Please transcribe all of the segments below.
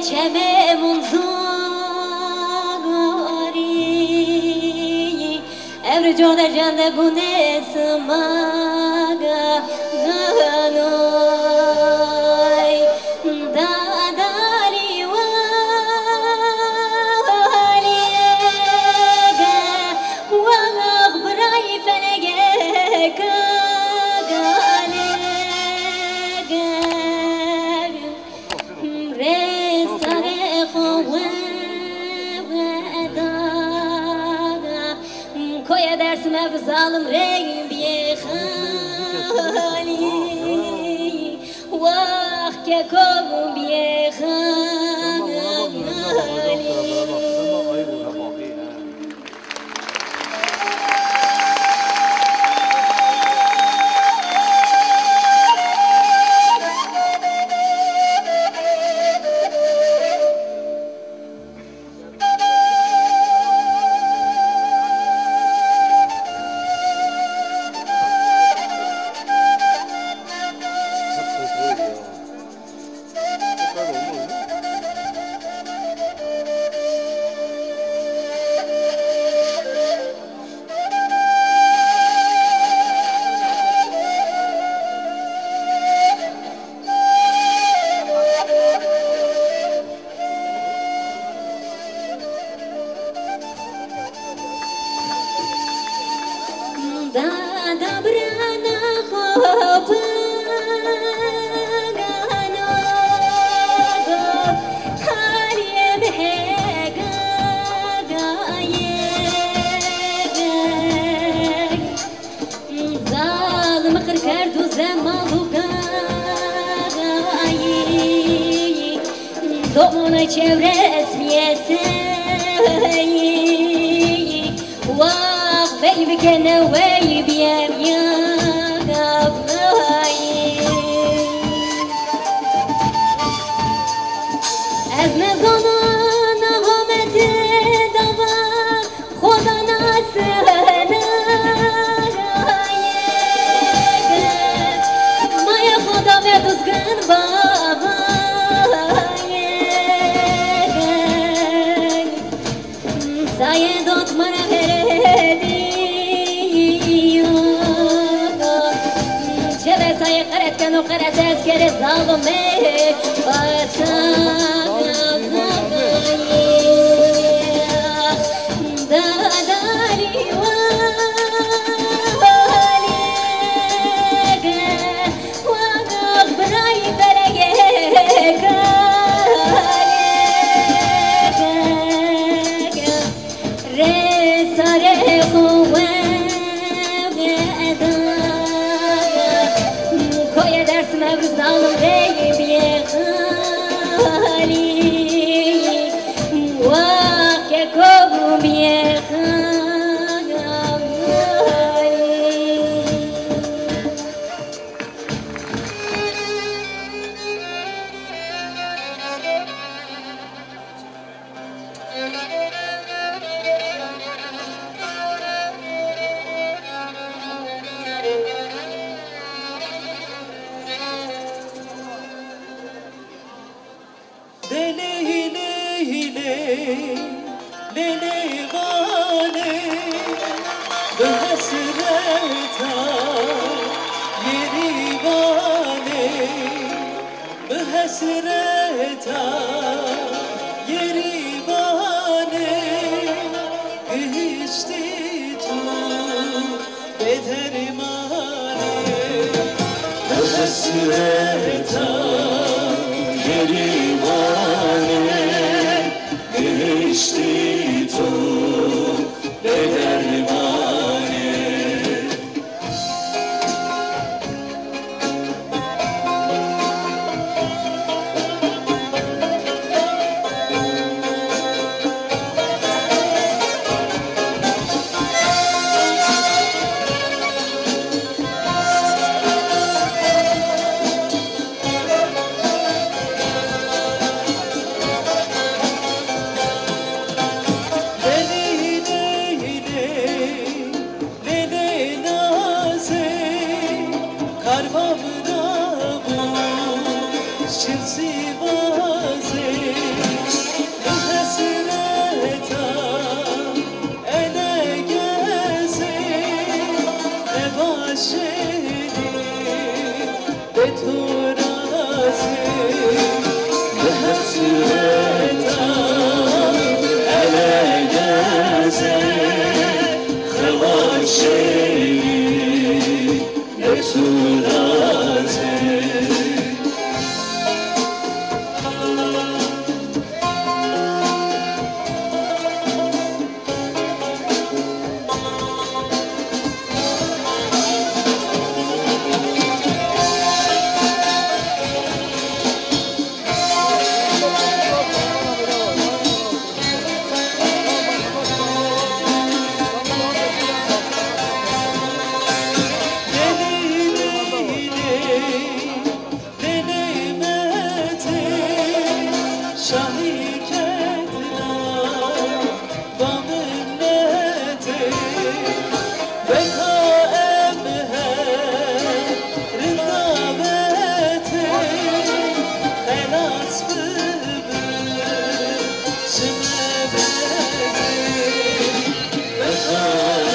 چمه منزاری امر جور در جنده گونه سماگا گانوی داداری والیگا واغ برای فنگه درسمه بظالم رنگ بیخالی وقت که کم بیخالی دومون چهره اسمیسه واق بی بکنه وی بیم یا قبلایی از نزانان آمد دوا خدا نسنه مای خدا به دوزگن بابا سایه داد مرا هردی چه به سایه قرد کن و قرد از کر ظالمه داداری والیگه واقع برای فرگه ساره خوبه کوی درس مبزالم ری بیخالی واقع کبو بیخالی حسرتا یری بانه گشتی تو به درمانه حسرتا یری بانه گشتی تو به درمانه شاهی کدنا با منته بکائم رضابته خلاص ببر شمبته بکائم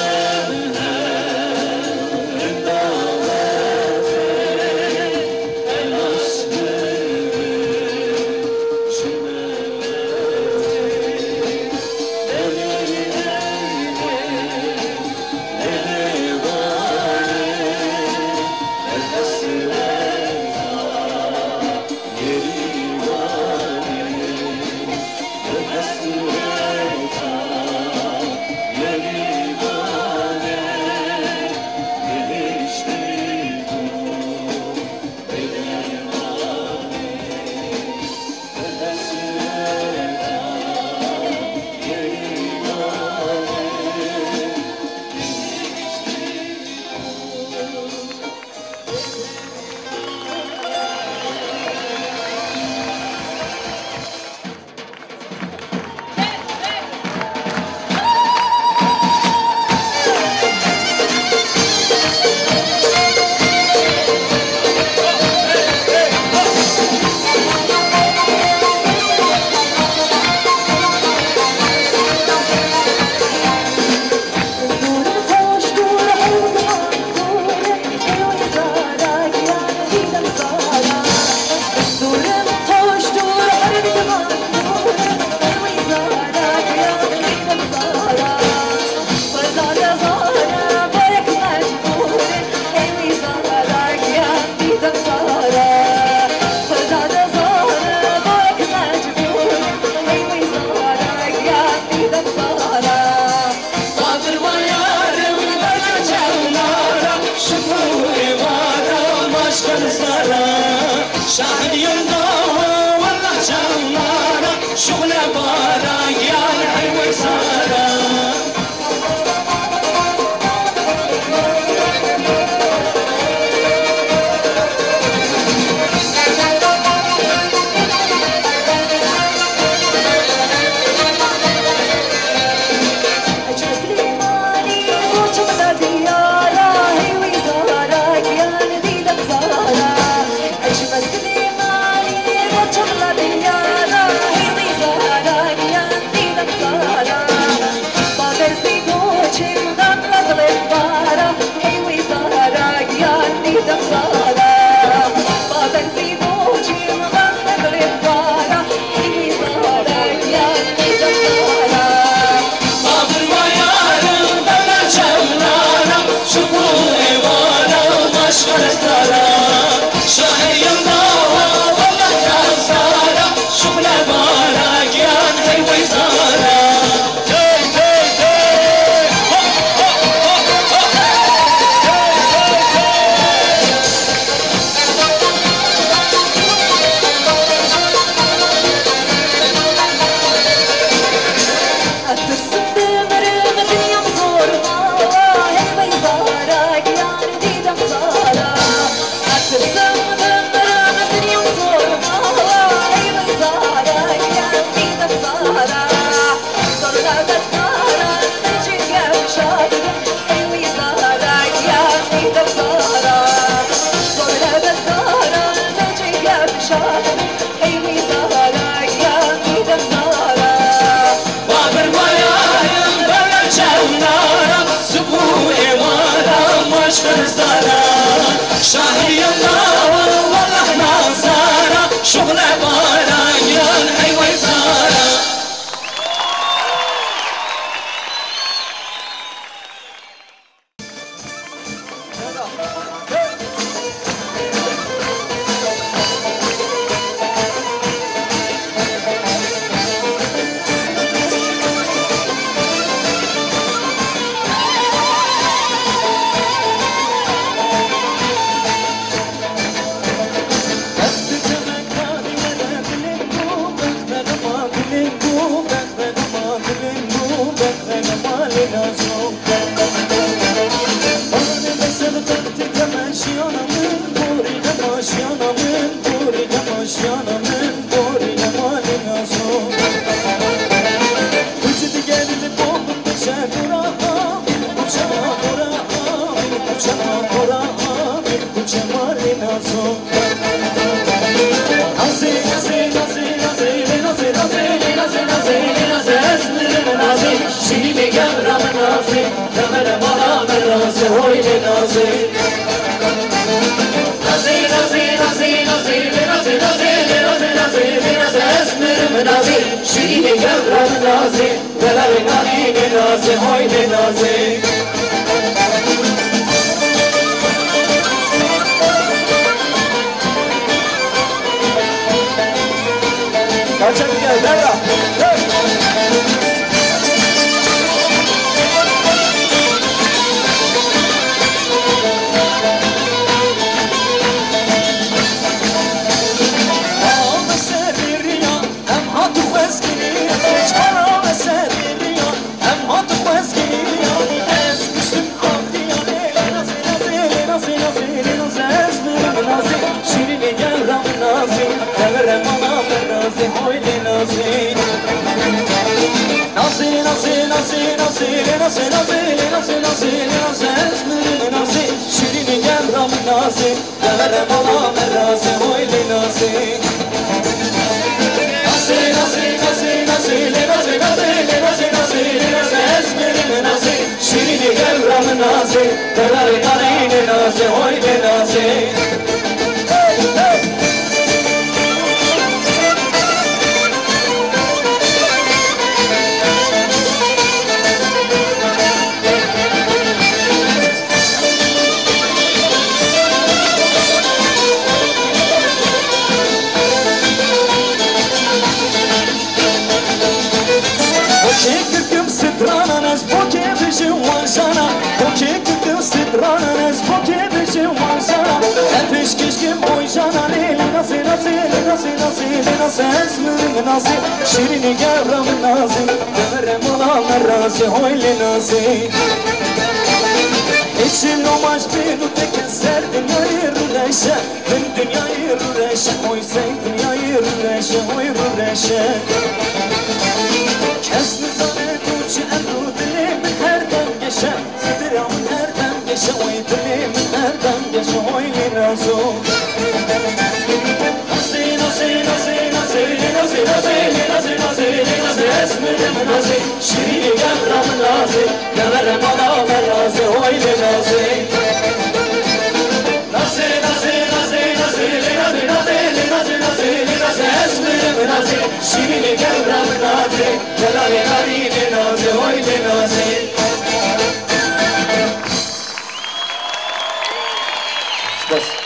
نازي دمر مالا مرازي هوي نازي نازي نازي نازي نازي نازي نازي نازي نازي نازي اسمر منازي شيرين قبر نازي دمر ناري نازي هوي نازي Kaçak gel Berra. شيرين قرم نازي دمر ملا مرازي هوي نازي ايش النوماش بينو تكسر دنياي الرشا من دنياي الرشا هوي سي دنياي الرشا هوي الرشا كسر زانه دوچ امرو دلي من هر دم گشا سترا من هر دم گشا هوي دلي من هر دم گشا هوي نازو شيرين قبر منازي دمر مالا مرازي هوي نازي نازي نازي نازي نازي نازي نازي نازي نازي نازي اسمر منازي شيرين قبر منازي جلالي ناري نازي هوي نازي بس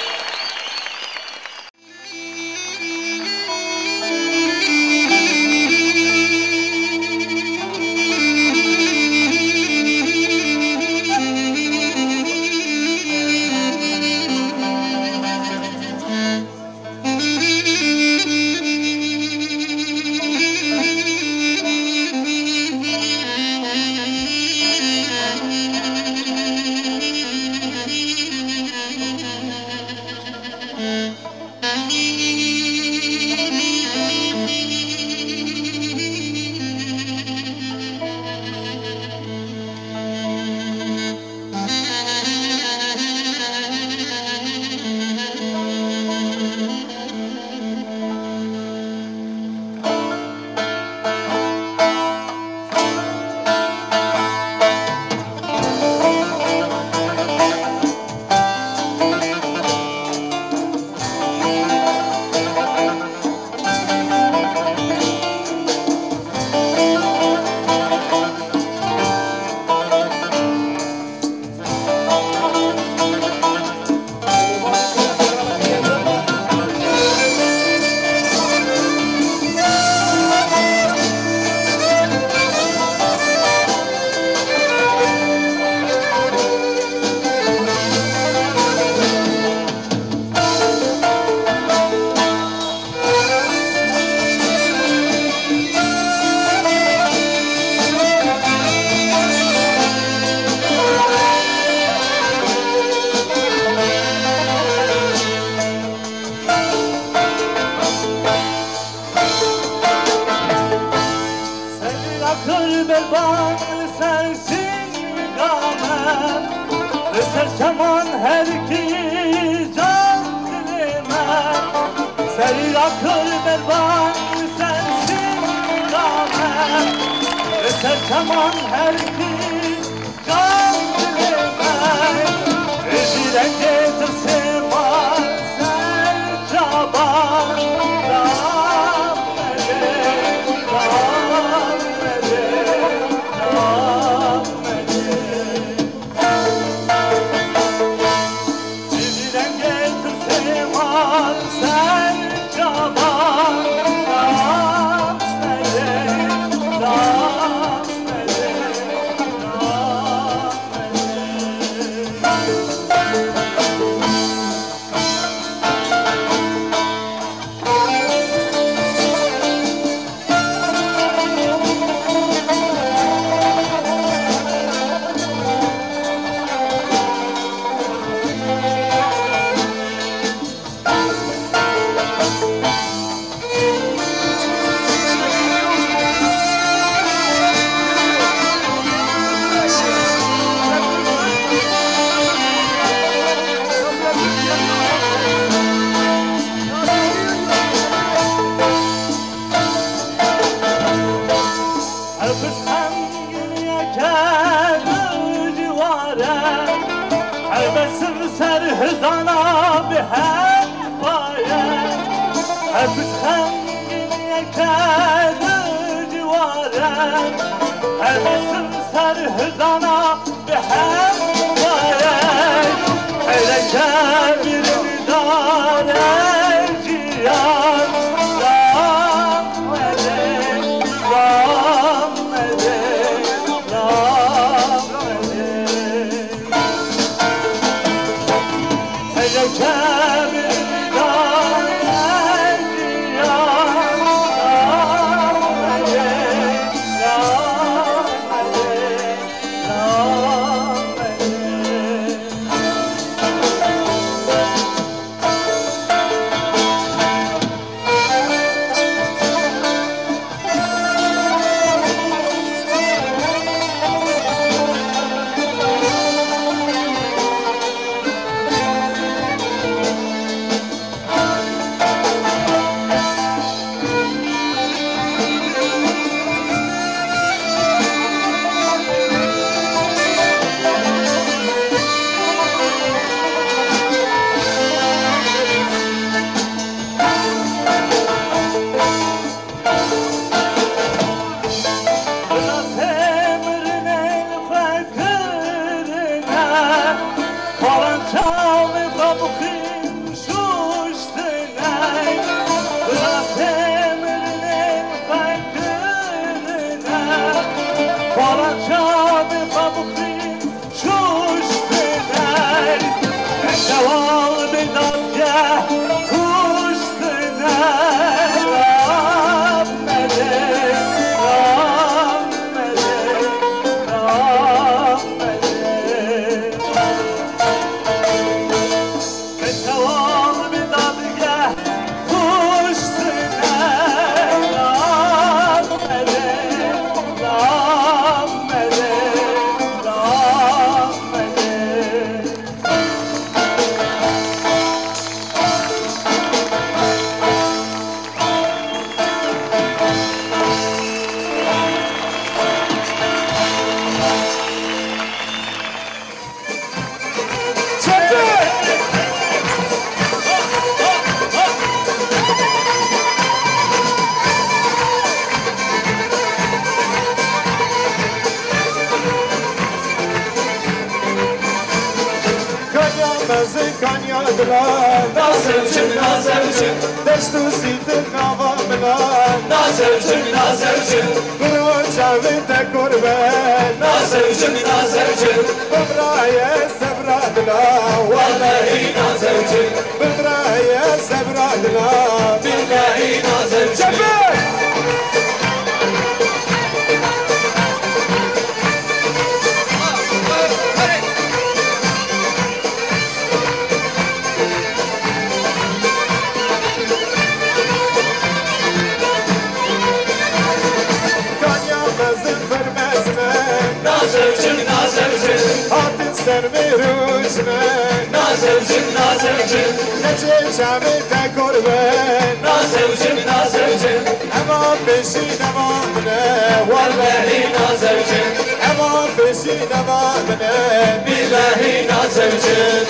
Serçaman her iki can dilime Senin akıl berban sensin rağmen Serçaman her iki هزانا به هم باید هرکس خنگین کرد جوارم هرکس سر هزانا به هم باید هرکس bir dare cihan Nazevcim, destu sitin navamına Nazevcim, bunu çavite kurben Nazevcim, Bıbraye sevradına Vallahi Nazevcim, Bıbraye sevradına Billahi Nazevcim Nazevcim, hatin sermi rujne Nazevcim, neçe şami te kurben Nazevcim, ema peşin ema mine Vallahi Nazevcim, ema peşin ema mine Billahi Nazevcim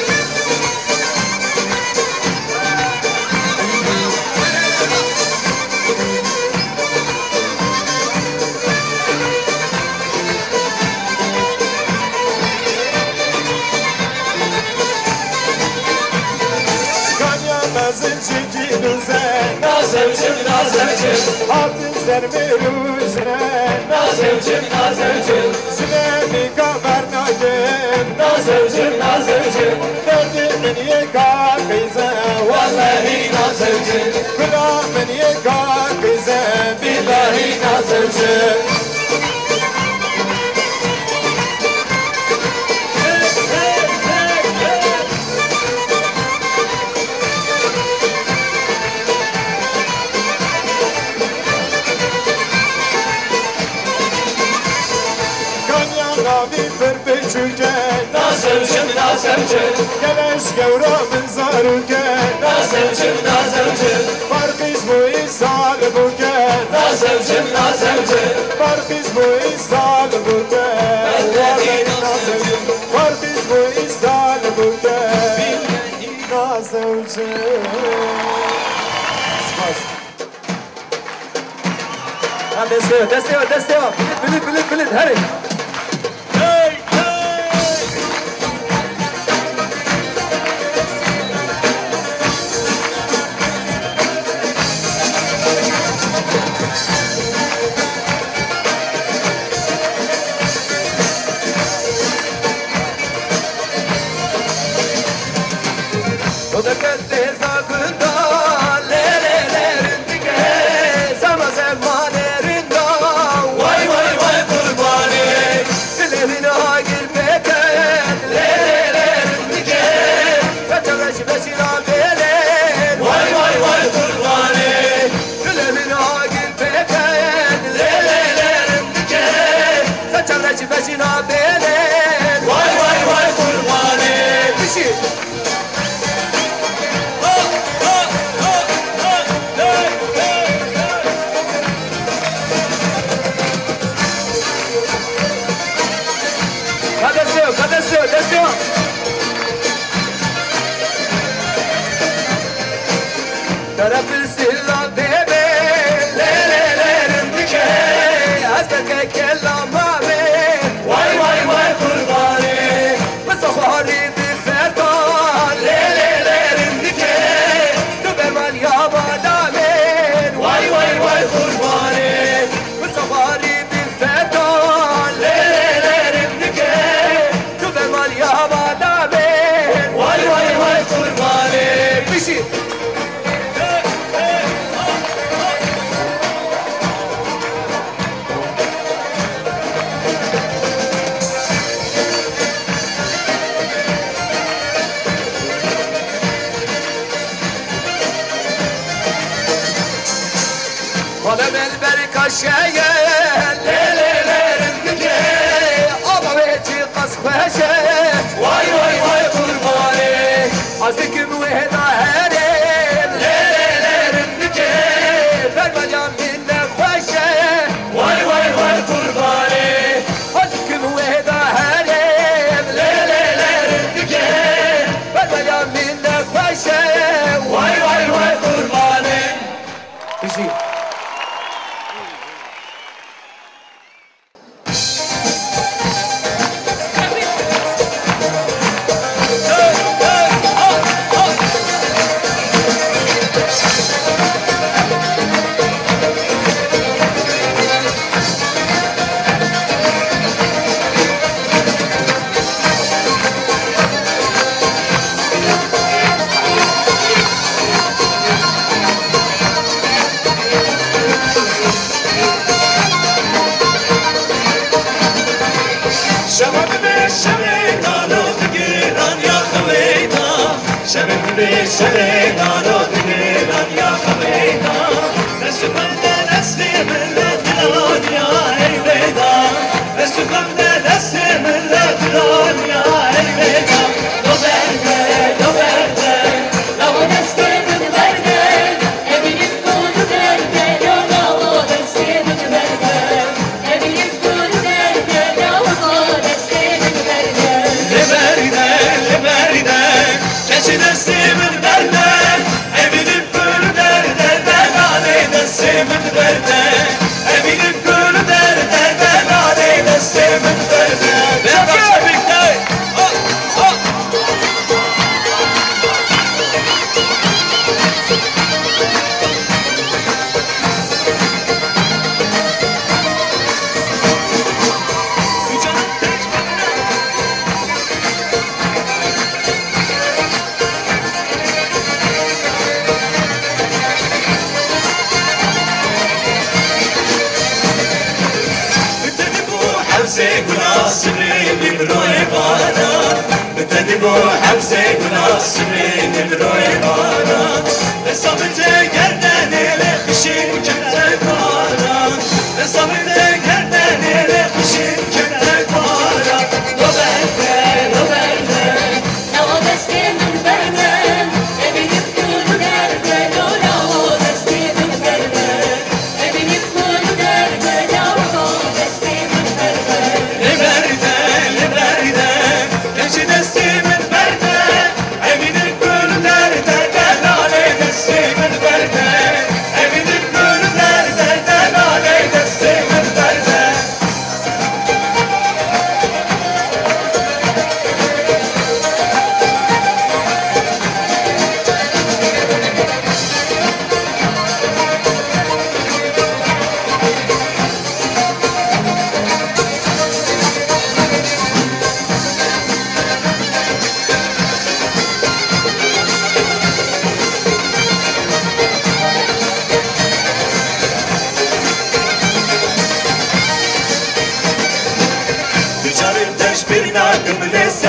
Nazevcim, hatin sermi rujne Nazevcim, Süleymi kabernakim Nazevcim, derdimin yeka kıyze Vallahi Nazevcim, kulağımın yeka kıyze Billahi Nazevcim Nazevcim, geleş gevra min zaruke Nazevcim, farkız bu isal buken Nazevcim nazevcim Barkız bu isal buken Nazevcim Barkız bu isal buken Nazevcim Desteğe bilit hadi O da kendi zakında lelelerin dike Sama zemanerinde Vay kurbani Dilerine agil peken lelelerin dike Kaçaveş beşina belen Vay kurbani Dilerine agil peken lelelerin dike Kaçaveş beşina belen Vay kurbani Bir şey Desceu! Tarafısıyla bebe lelelerin dike Azbeke kellamame Vay kurbani Mısafari bir ferdan lelelerin dike Tübeman yabadamen Vay kurbani Mısafari bir ferdan lelelerin dike Tübeman yabadamen Vay kurbani Bir şey Kalem elberi kaşeye lelelerin dike Ama veci kaspeşe Vay kurbani Azıkım ve hedaherim lelelerin dike Vermeyeceğim minne khoşe Vay kurbani Azıkım ve hedaherim lelelerin dike Vermeyeceğim minne khoşe Vay kurbani Bir şey Thank you.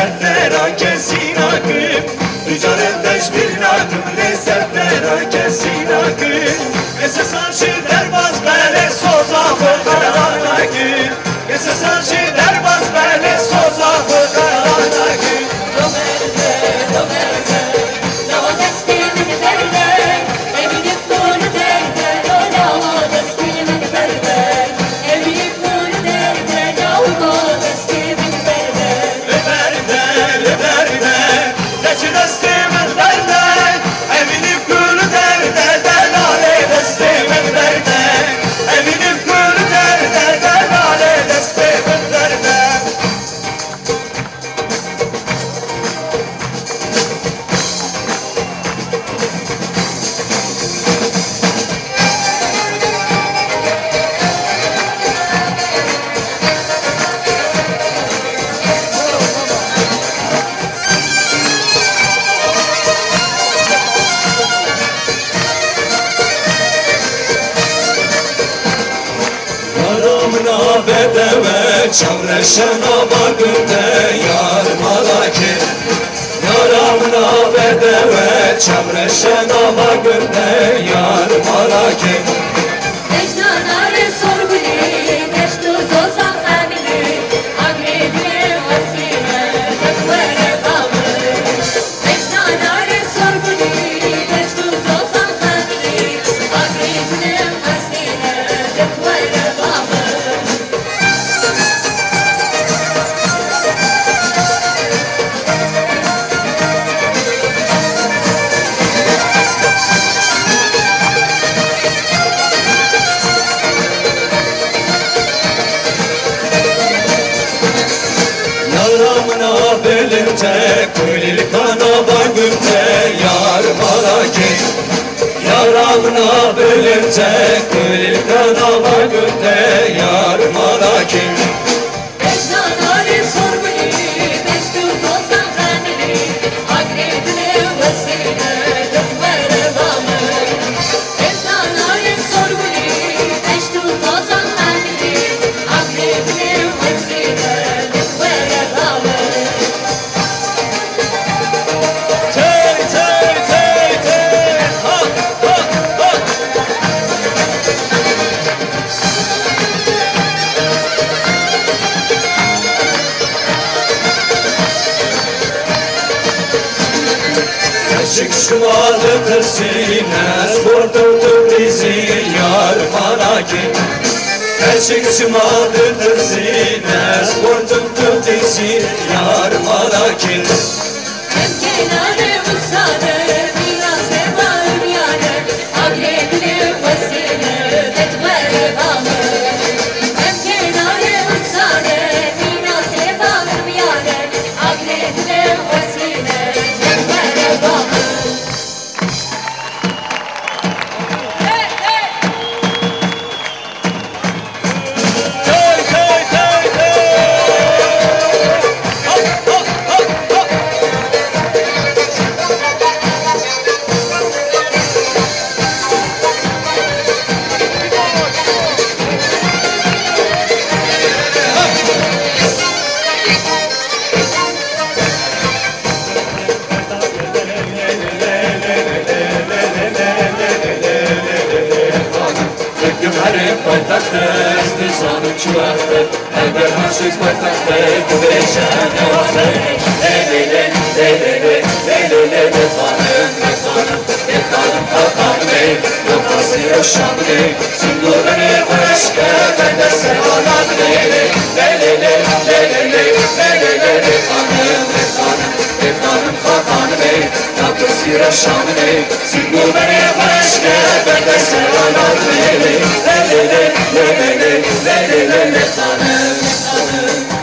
lezzetlere kesin akım Rücanın teşbir nakım lezzetlere kesin akım Esas arşı derbaz bele soza fıkaran akım Esas arşı derbaz bele soza fıkaran akım Çavreşena bakımda yar malaki Yaramına bedeve Çavreşena bakımda yar malaki Ecdanare sorguli Deştu zozan amili Agredile vasile Tekvere bağlı Ecdanare sorguli Deştu zozan amili Agredile vasile Tekvere bağlı Belimte kulil kana bangımte yar malaki Yaramına belimte kulil kana bangımte yar malaki Ecdanare sorguli Deştu zozan amili Agredile vasile Tekvere bağlı Ecdanare sorguli Deştu zozan amili Agredile vasile Tekvere bağlı Tey tey tey tey ha ha ha Aşık şumalı tısine Sportum tübrizi yar manaki Aşık şumalı tısine Sportum tübrizi yar manaki Kenare usade Biraz devam yâre Agredile vasile Tekvere bağlı Kenare usade Biraz devam yâre Agredile vasile Tekvere bağlı Tey tey tey tey ha ha ha ha Gümharim paytaxtı, istizanım çuvaxtı Elber haşiz paytaxtı, güveşen evaxtı Leylele, leylele, leylele Lefanım, lefanım, lefanım Kalkanım ey, yok basıyor şamım ey Sündür beni bu eşke, ben de sevanam Leylele, leylele, leylele, leylele Lefanım, lefanım, lefanım Kalkanım ey, yok basıyor şamım ey Sündür beni bu eşke, ben de sevanam Leylele Leylele, leylele, leylele, lefanım, lefanım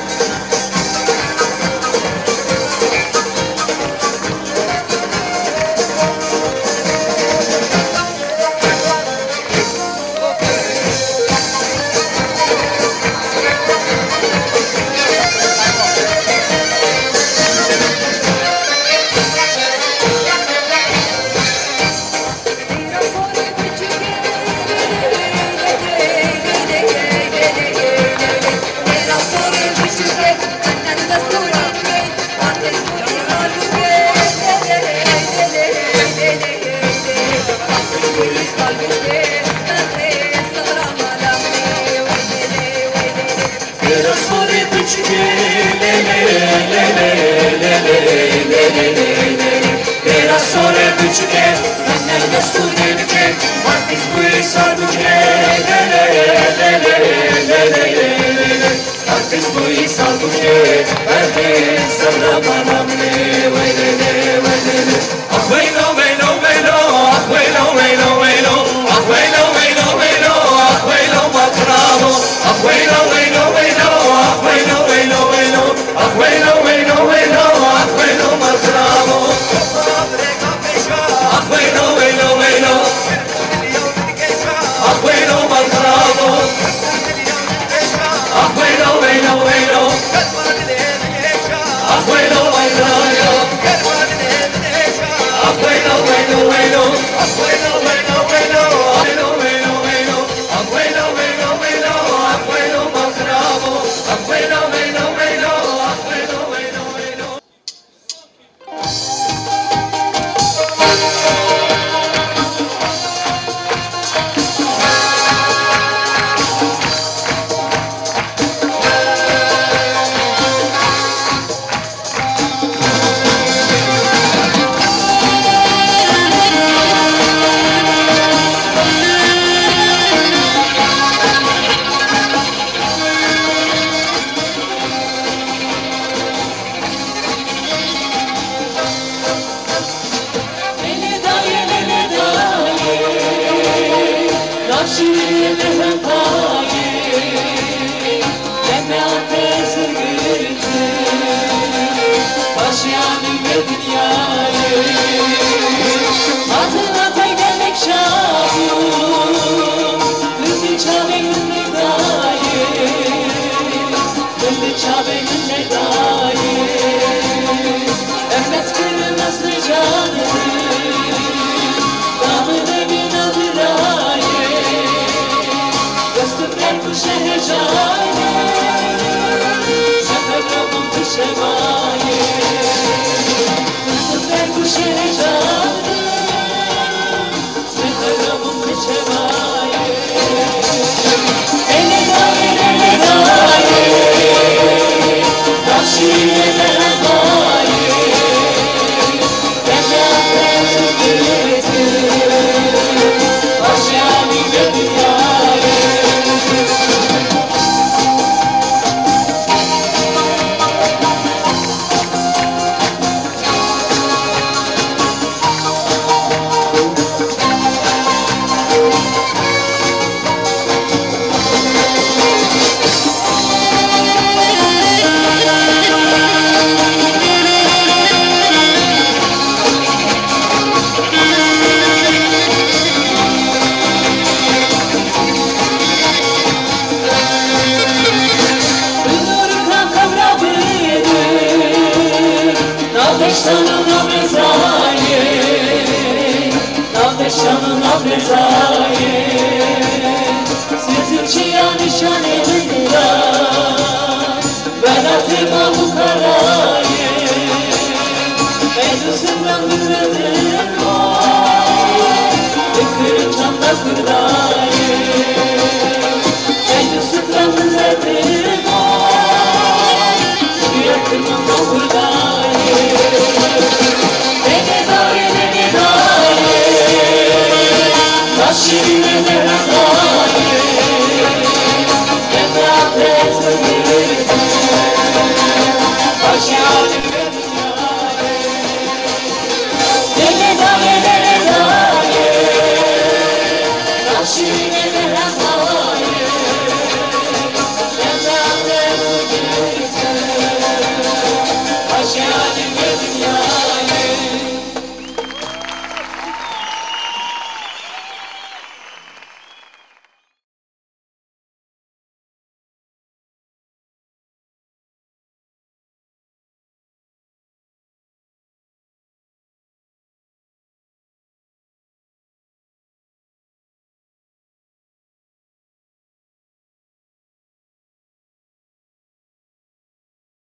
Kurban